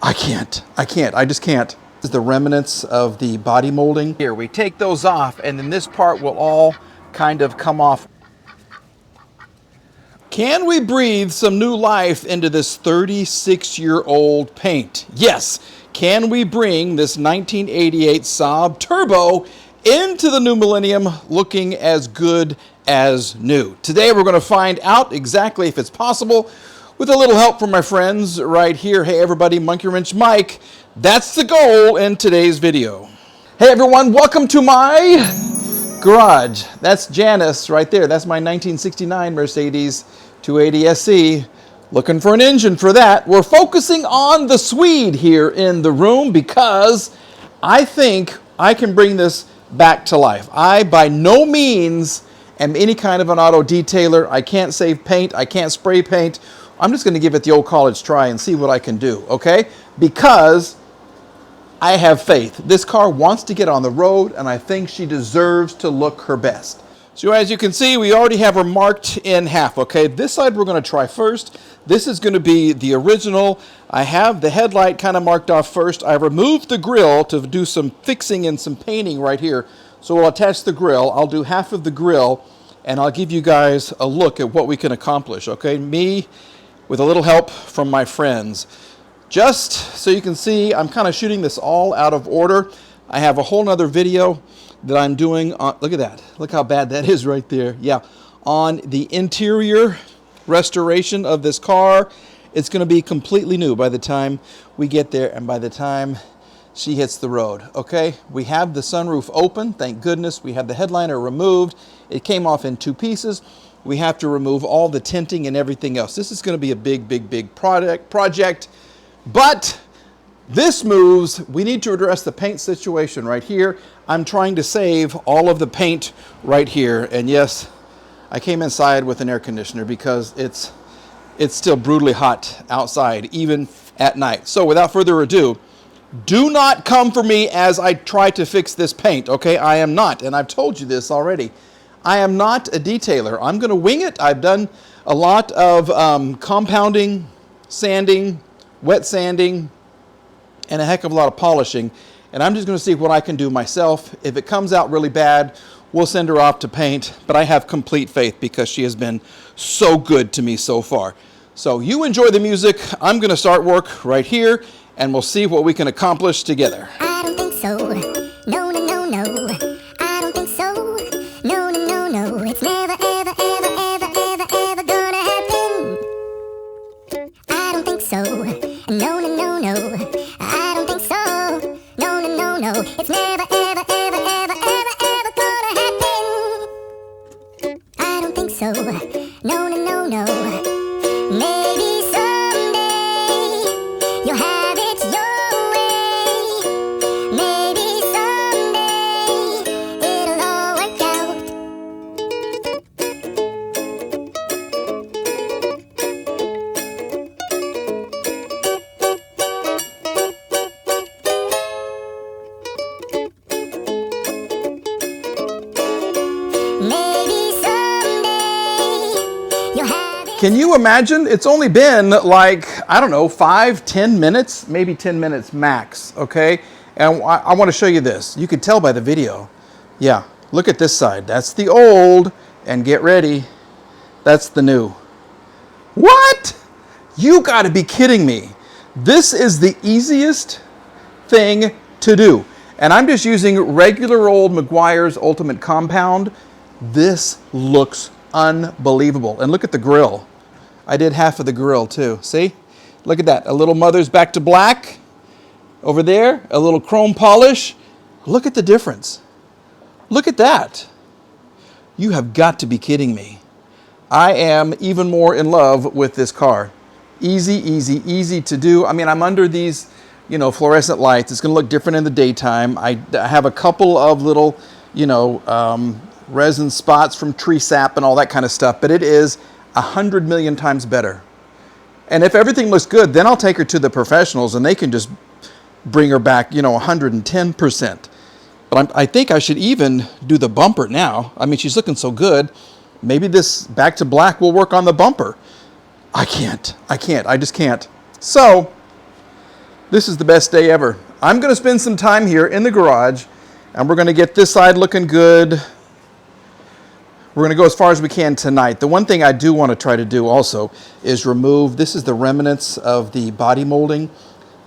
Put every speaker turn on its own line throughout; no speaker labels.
I just can't. This is the remnants of the body molding. Here, we take those off, and then this part will all kind of come off. Can we breathe some new life into this 36-year-old paint? Yes. Can we bring this 1988 Saab Turbo into the new millennium looking as good as new? Today we're going to find out exactly if it's possible with a little help from my friends right here. Hey everybody, Monkey Wrench Mike. That's the goal in today's video. Hey everyone, welcome to my garage. That's Janice right there. That's my 1969 Mercedes 280 SE. Looking for an engine for that. We're focusing on the Swede here in the room because I think I can bring this back to life. I by no means am any kind of an auto detailer. I can't save paint. I can't spray paint. I'm just going to give it the old college try and see what I can do, okay? Because I have faith. This car wants to get on the road, and I think she deserves to look her best. So as you can see, we already have her marked in half, okay? This side we're going to try first. This is going to be the original. I have the headlight kind of marked off first. I removed the grill to do some fixing and some painting right here. So we'll attach the grill. I'll do half of the grill, and I'll give you guys a look at what we can accomplish, okay? Me with a little help from my friends. Just so you can see, I'm kind of shooting this all out of order. I have a whole nother video that I'm doing on, look at that. Look how bad that is right there. Yeah, on the interior restoration of this car. It's going to be completely new by the time we get there and by the time she hits the road, okay? We have the sunroof open, thank goodness. We have the headliner removed. It came off in two pieces. We have to remove all the tinting and everything else. This is going to be a big project, but this moves, we need to address the paint situation right here. I'm trying to save all of the paint right here. And yes, I came inside with an air conditioner because it's still brutally hot outside, even at night. So without further ado, do not come for me as I try to fix this paint, okay? I am not, and I've told you this already. I am not a detailer. I'm going to wing it. I've done a lot of compounding, sanding, wet sanding, and a heck of a lot of polishing. And I'm just going to see what I can do myself. If it comes out really bad, we'll send her off to paint. But I have complete faith because she has been so good to me so far. So you enjoy the music. I'm going to start work right here, and we'll see what we can accomplish together.
I don't think so. No, no, no, no. I don't think so. No, no, no, no. It's never, ever, ever, ever, ever, ever gonna happen. I don't think so. No, no, no, no. I don't think so. No, no, no, no. It's never, ever, ever, ever, ever, ever gonna happen. I don't think so. No, no, no, no. Maybe someday you'll have it your way. Maybe someday it'll all work out. Maybe someday you'll have it.
Can you imagine? It's only been like, I don't know, 5-10 minutes, maybe 10 minutes max, okay? And I want to show you this. You can tell by the video. Yeah, look at this side. That's the old, and get ready, that's the new. What? You got to be kidding me. This is the easiest thing to do. And I'm just using regular old Meguiar's Ultimate Compound. This looks unbelievable. And look at the grill. I did half of the grill too. See? Look at that. A little Mother's Back to Black over there. A little chrome polish. Look at the difference. Look at that. You have got to be kidding me. I am even more in love with this car. Easy, easy, easy to do. I mean, I'm under these, you know, fluorescent lights. It's going to look different in the daytime. I have a couple of little, you know, resin spots from tree sap and all that kind of stuff, but it is 100 million times better. And if everything looks good, then I'll take her to the professionals and they can just bring her back, you know, 110%. But I think I should even do the bumper now. I mean, she's looking so good. Maybe this Back to Black will work on the bumper. I just can't. So This is the best day ever. I'm going to spend some time here in the garage, and we're going to get this side looking good. We're going to go as far as we can tonight. The one thing I do want to try to do also is remove, this is the remnants of the body molding.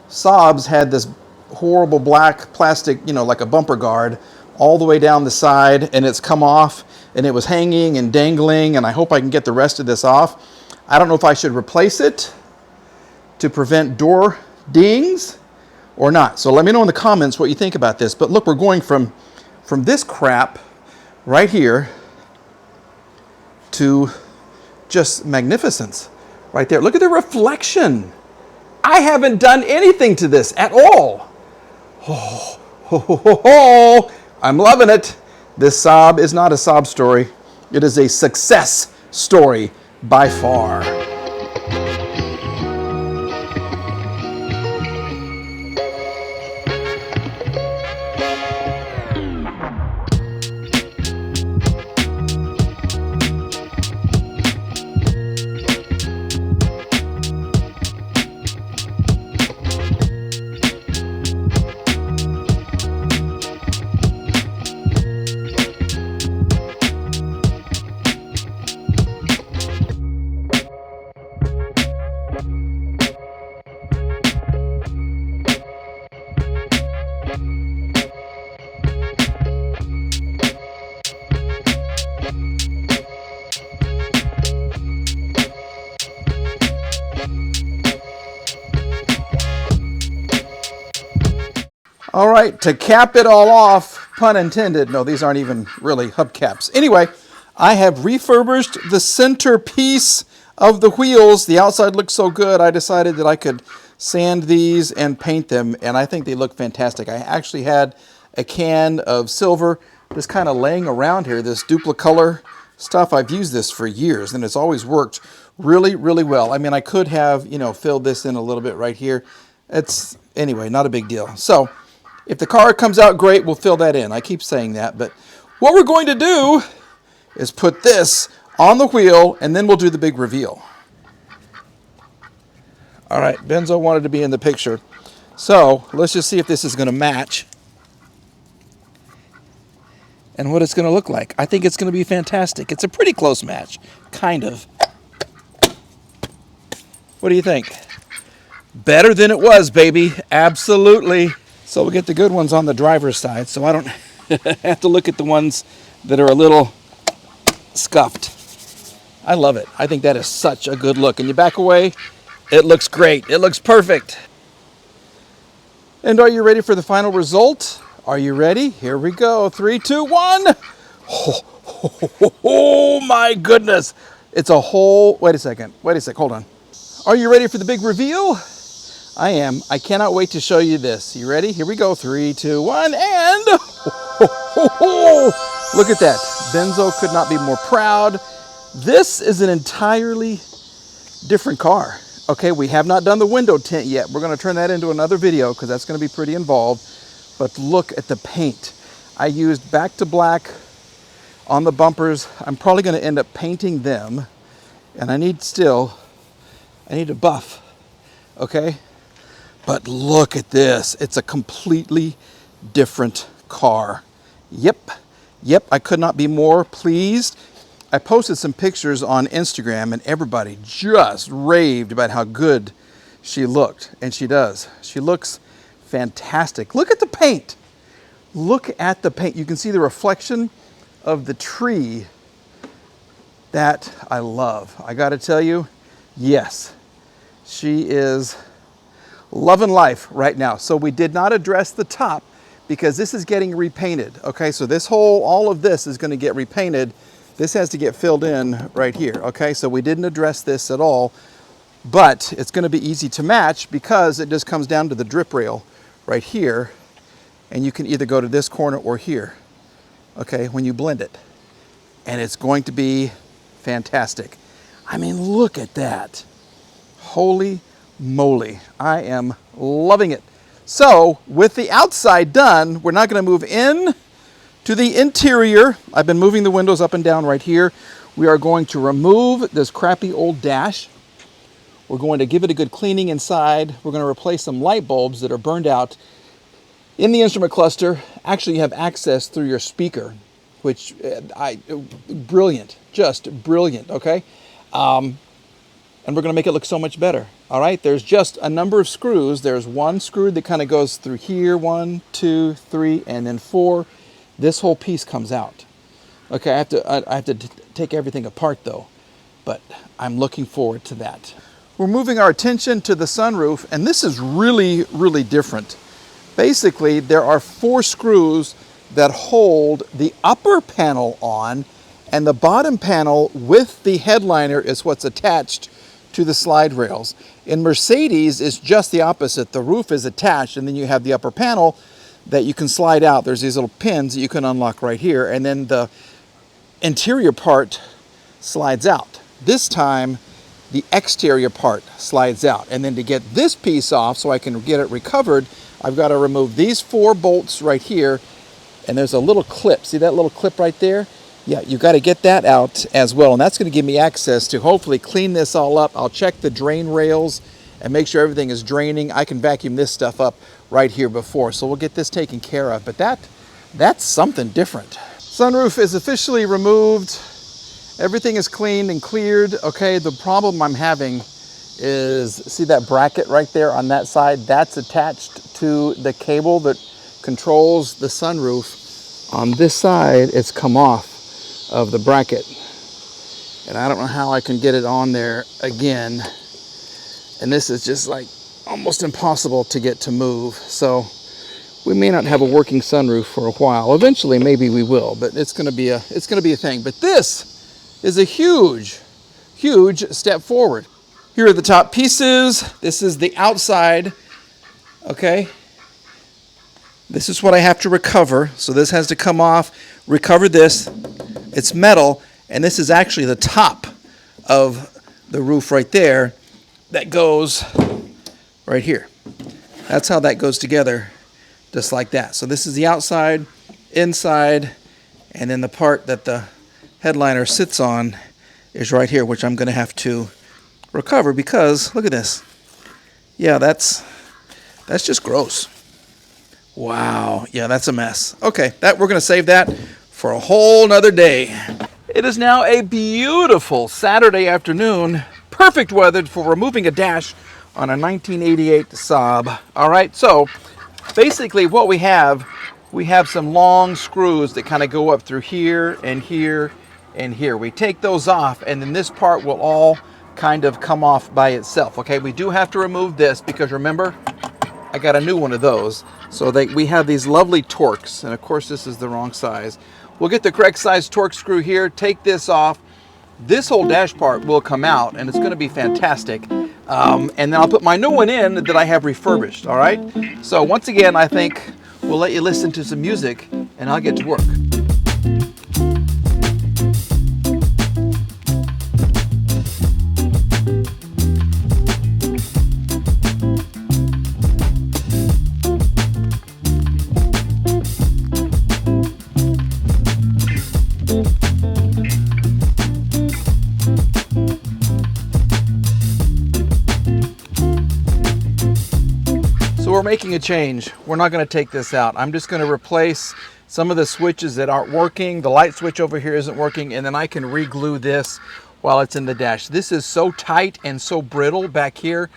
Saab's had this horrible black plastic, you know, like a bumper guard, all the way down the side, and it's come off, and it was hanging and dangling, and I hope I can get the rest of this off. I don't know if I should replace it to prevent door dings or not. So let me know in the comments what you think about this. But look, we're going from this crap right here to just magnificence right there. Look at the reflection. I haven't done anything to this at all. Oh, ho, ho, ho, ho. I'm loving it. This Saab is not a Saab story. It is a success story by far. All right, to cap it all off, pun intended, no, these aren't even really hubcaps. Anyway, I have refurbished the center piece of the wheels. The outside looks so good, I decided that I could sand these and paint them, and I think they look fantastic. I actually had a can of silver just kind of laying around here, this Duplicolor stuff. I've used this for years, and it's always worked really, really well. I mean, I could have, you know, filled this in a little bit right here. It's, anyway, not a big deal. So, if the car comes out great, we'll fill that in. I keep saying that, but what we're going to do is put this on the wheel, and then we'll do the big reveal. All right, Benzo wanted to be in the picture. So let's just see if this is going to match and what it's going to look like. I think it's going to be fantastic. It's a pretty close match, kind of. What do you think? Better than it was, baby. Absolutely. So we'll get the good ones on the driver's side, so I don't have to look at the ones that are a little scuffed. I love it. I think that is such a good look. And you back away, it looks great. It looks perfect. And are you ready for the final result? Are you ready? Here we go. 3, 2, 1. Oh my goodness. It's a whole, wait a second, hold on. Are you ready for the big reveal? I am. I cannot wait to show you this. You ready? Here we go. 3, 2, 1, and look at that. Benzo could not be more proud. This is an entirely different car. Okay, we have not done the window tint yet. We're going to turn that into another video because that's going to be pretty involved. But look at the paint. I used back to black on the bumpers. I'm probably going to end up painting them. And I need a buff. Okay? But look at this. It's a completely different car. Yep, I could not be more pleased. I posted some pictures on Instagram and everybody just raved about how good she looked. And she does. She looks fantastic. Look at the paint. Look at the paint. You can see the reflection of the tree that I love. I got to tell you, yes, she is loving life right now. So we did not address the top because this is getting repainted. Okay, so this whole, all of this is going to get repainted. This has to get filled in right here. Okay, so we didn't address this at all, but it's going to be easy to match because it just comes down to the drip rail right here, and you can either go to this corner or here, okay, when you blend it. And it's going to be fantastic. I mean, look at that. Holy moly, I am loving it. So with the outside done, we're not going to move in to the interior. I've been moving the windows up and down right here. We are going to remove this crappy old dash. We're going to give it a good cleaning inside. We're going to replace some light bulbs that are burned out in the instrument cluster. Actually, you have access through your speaker, which brilliant, just brilliant, okay? And we're going to make it look so much better, all right? There's just a number of screws. There's one screw that kind of goes through here, 1, 2, 3, and then 4. This whole piece comes out. Okay, I have to take everything apart though, but I'm looking forward to that. We're moving our attention to the sunroof, and this is really, really different. Basically, there are 4 screws that hold the upper panel on, and the bottom panel with the headliner is what's attached to the slide rails. In Mercedes, it's just the opposite. The roof is attached, and then you have the upper panel that you can slide out. There's these little pins that you can unlock right here, and then the interior part slides out. This time, the exterior part slides out. And then to get this piece off so I can get it recovered, I've got to remove these 4 bolts right here, and there's a little clip. See that little clip right there? Yeah, you've got to get that out as well, and that's going to give me access to hopefully clean this all up. I'll check the drain rails and make sure everything is draining. I can vacuum this stuff up right here before, so we'll get this taken care of. But that's something different. Sunroof is officially removed. Everything is cleaned and cleared. Okay, the problem I'm having is, see that bracket right there on that side? That's attached to the cable that controls the sunroof. On this side, it's come off of the bracket, and I don't know how I can get it on there again, and this is just like almost impossible to get to move. So we may not have a working sunroof for a while. Eventually maybe we will, but it's going to be a thing. But this is a huge step forward. Here are the top pieces. This is the outside. Okay, this is what I have to recover. So this has to come off, recover this. It's metal, and this is actually the top of the roof right there that goes right here. That's how that goes together, just like that. So this is the outside, inside, and then the part that the headliner sits on is right here, which I'm going to have to recover because, look at this. Yeah, that's just gross. Wow, yeah, that's a mess. Okay, we're going to save that for a whole nother day. It is now a beautiful Saturday afternoon, perfect weather for removing a dash on a 1988 Saab. All right, so basically what we have some long screws that kind of go up through here and here and here. We take those off, and then this part will all kind of come off by itself. Okay, we do have to remove this because remember, I got a new one of those. So we have these lovely Torx, and of course this is the wrong size. We'll get the correct size Torx screw here, take this off. This whole dash part will come out, and it's going to be fantastic. And then I'll put my new one in that I have refurbished, all right? So once again, I think we'll let you listen to some music, and I'll get to work. We're making a change. We're not going to take this out. I'm just going to replace some of the switches that aren't working. The light switch over here isn't working, and then I can re-glue this while it's in the dash. This is so tight and so brittle back here.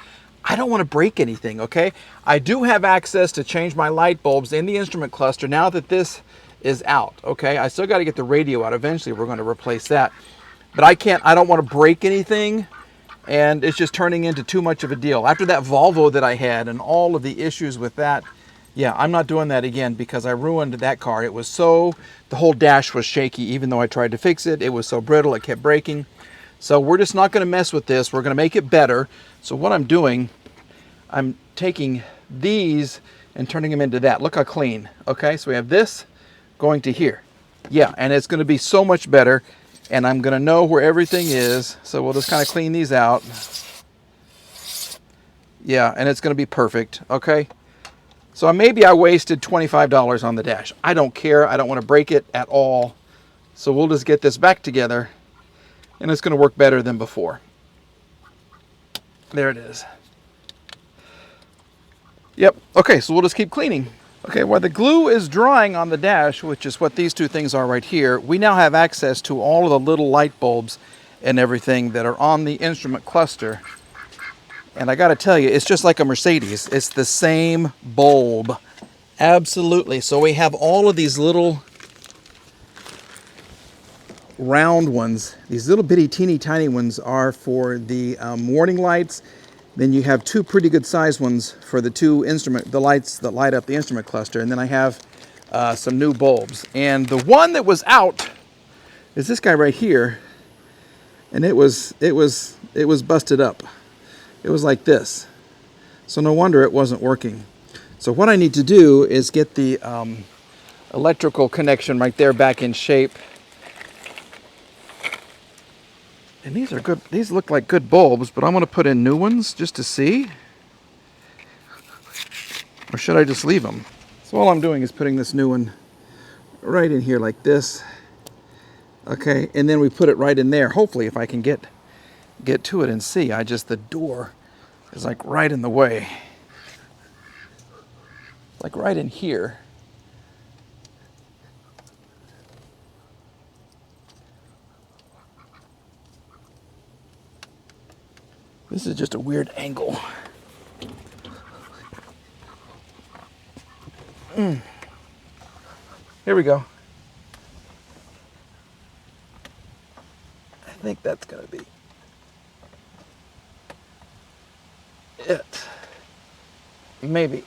I don't want to break anything, okay? I do have access to change my light bulbs in the instrument cluster now that this is out, okay? I still got to get the radio out. Eventually we're going to replace that. But I don't want to break anything, and it's just turning into too much of a deal. After that Volvo that I had and all of the issues with that, yeah, I'm not doing that again because I ruined that car. It was the whole dash was shaky. Even though I tried to fix it, it was so brittle, it kept breaking. So we're just not going to mess with this. We're going to make it better. So what I'm doing, I'm taking these and turning them into that. Look how clean. Okay, so we have this going to here. Yeah, and it's going to be so much better. And I'm going to know where everything is. So we'll just kind of clean these out. Yeah, and it's going to be perfect. Okay. So maybe I wasted $25 on the dash. I don't care. I don't want to break it at all. So we'll just get this back together, and it's going to work better than before. There it is. Yep. Okay, so we'll just keep cleaning. Okay, while the glue is drying on the dash, which is what these two things are right here, we now have access to all of the little light bulbs and everything that are on the instrument cluster. And I gotta tell you, it's just like a Mercedes. It's the same bulb. Absolutely. So we have all of these little round ones. These little bitty teeny tiny ones are for the warning lights. Then you have two pretty good sized ones for the lights that light up the instrument cluster. And then I have some new bulbs. And the one that was out is this guy right here. And it was busted up. It was like this. So no wonder it wasn't working. So what I need to do is get the electrical connection right there back in shape. And these are good. These look like good bulbs, but I'm going to put in new ones just to see. Or should I just leave them? So all I'm doing is putting this new one right in here like this. Okay, and then we put it right in there. Hopefully, if I can get to it and see. The door is like right in the way. Like right in here. This is just a weird angle. Here we go. I think that's gonna be it. Maybe.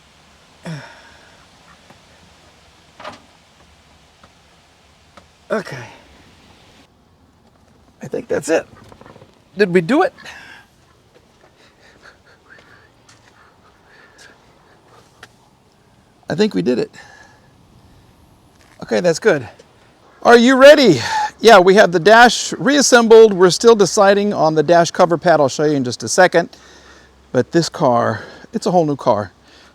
Okay. I think that's it. Did we do it? I think we did it. Okay, that's good. Are you ready? Yeah, we have the dash reassembled. We're still deciding on the dash cover pad. I'll show you in just a second. But this car, it's a whole new car.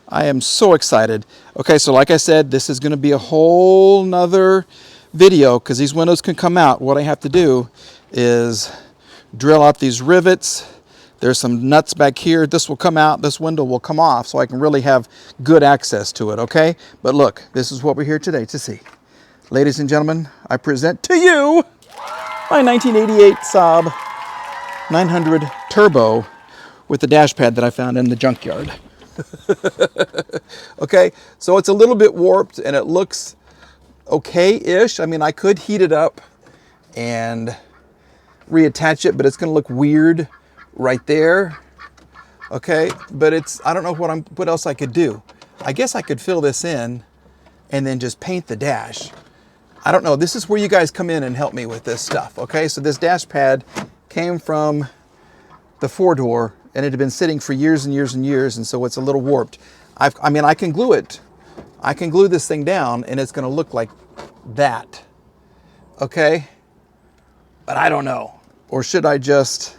I am so excited. Okay, so like I said, this is going to be a whole nother video because these windows can come out. What I have to do is drill out these rivets. There's some nuts back here. This will come out. This window will come off so I can really have good access to it, okay? But look, this is what we're here today to see. Ladies and gentlemen, I present to you my 1988 Saab 900 Turbo with the dash pad that I found in the junkyard. Okay, so it's a little bit warped and it looks okay-ish. I mean, I could heat it up and reattach it, but it's gonna look weird right there. Okay, but I don't know what else I could do. I guess I could fill this in and then just paint the dash. I don't know. This is where you guys come in and help me with this stuff. Okay, so this dash pad came from the 4-door and it had been sitting for years and years and years, and so it's a little warped. I mean, I can glue it. I can glue this thing down and it's going to look like that. Okay, but I don't know. Or should I just...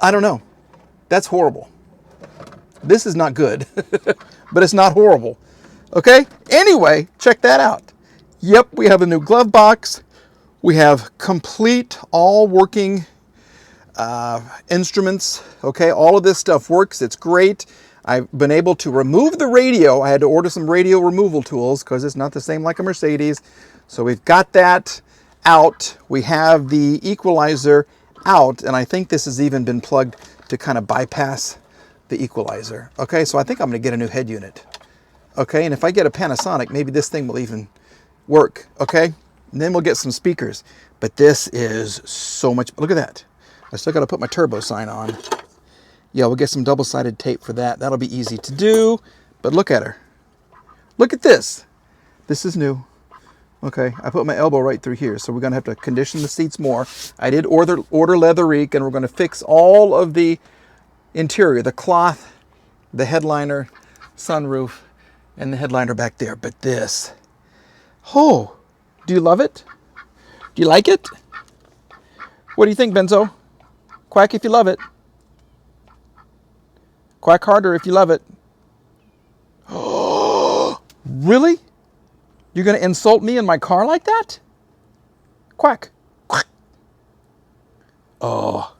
I don't know. That's horrible. This is not good, but it's not horrible. Okay? Anyway, check that out. Yep, we have a new glove box. We have complete, all working instruments. Okay, all of this stuff works. It's great. I've been able to remove the radio. I had to order some radio removal tools because it's not the same like a Mercedes. So we've got that out. We have the equalizer out, and I think this has even been plugged to kind of bypass the equalizer. Okay, so I think I'm going to get a new head unit. Okay, and if I get a Panasonic, maybe this thing will even work. Okay, and then we'll get some speakers. But this is so much. Look at that. I still got to put my turbo sign on. Yeah, we'll get some double-sided tape for that. That'll be easy to do. But look at her. Look at this. This is new. Okay, I put my elbow right through here, so we're going to have to condition the seats more. I did order Leatherique, and we're going to fix all of the interior, the cloth, the headliner, sunroof, and the headliner back there. But this, oh, do you love it? Do you like it? What do you think, Benzo? Quack if you love it. Quack harder if you love it. Oh, really? You're going to insult me in my car like that? Quack. Quack. Oh.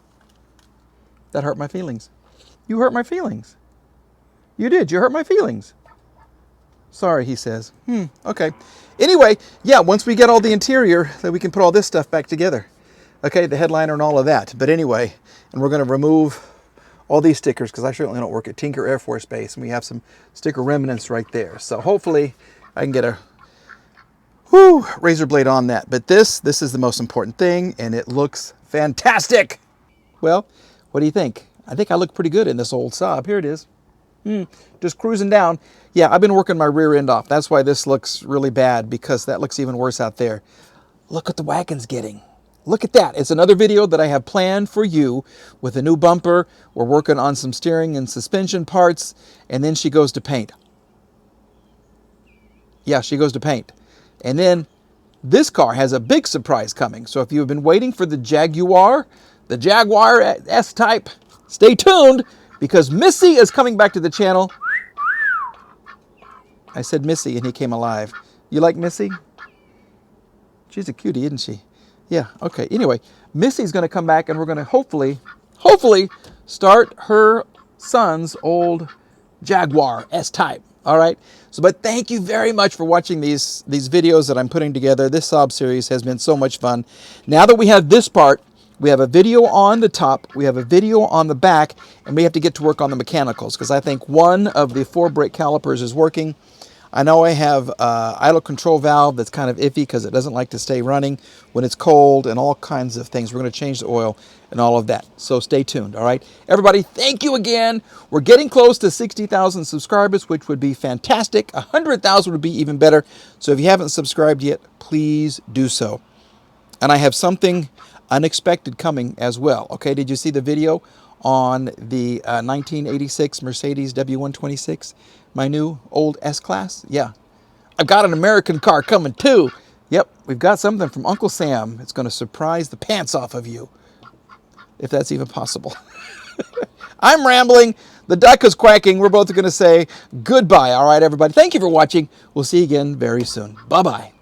That hurt my feelings. You hurt my feelings. You did. You hurt my feelings. Sorry, he says. Okay. Anyway, yeah, once we get all the interior, then we can put all this stuff back together. Okay, the headliner and all of that. But anyway, and we're going to remove all these stickers because I certainly don't work at Tinker Air Force Base, and we have some sticker remnants right there. So hopefully I can get a razor blade on that. But this is the most important thing, and it looks fantastic. Well, what do you think? I think I look pretty good in this old Saab. Here it is. Just cruising down. Yeah, I've been working my rear end off. That's why this looks really bad, because that looks even worse out there. Look what the wagon's getting. Look at that. It's another video that I have planned for you with a new bumper. We're working on some steering and suspension parts, and then she goes to paint. Yeah, she goes to paint. And then this car has a big surprise coming. So if you've been waiting for the Jaguar S-Type, stay tuned, because Missy is coming back to the channel. I said Missy, and he came alive. You like Missy? She's a cutie, isn't she? Yeah, okay. Anyway, Missy's going to come back, and we're going to hopefully start her son's old Jaguar S-Type. All right? So, but thank you very much for watching these videos that I'm putting together. This Saab series has been so much fun. Now that we have this part, we have a video on the top, we have a video on the back, and we have to get to work on the mechanicals, because I think one of the 4 brake calipers is working. I know I have idle control valve that's kind of iffy because it doesn't like to stay running when it's cold, and all kinds of things. We're going to change the oil and all of that. So stay tuned, all right? Everybody, thank you again. We're getting close to 60,000 subscribers, which would be fantastic. 100,000 would be even better. So if you haven't subscribed yet, please do so. And I have something unexpected coming as well. Okay, did you see the video on the 1986 Mercedes W126? My new old S-Class? Yeah. I've got an American car coming too. Yep, we've got something from Uncle Sam. It's going to surprise the pants off of you, if that's even possible. I'm rambling. The duck is quacking. We're both going to say goodbye. All right, everybody. Thank you for watching. We'll see you again very soon. Bye-bye.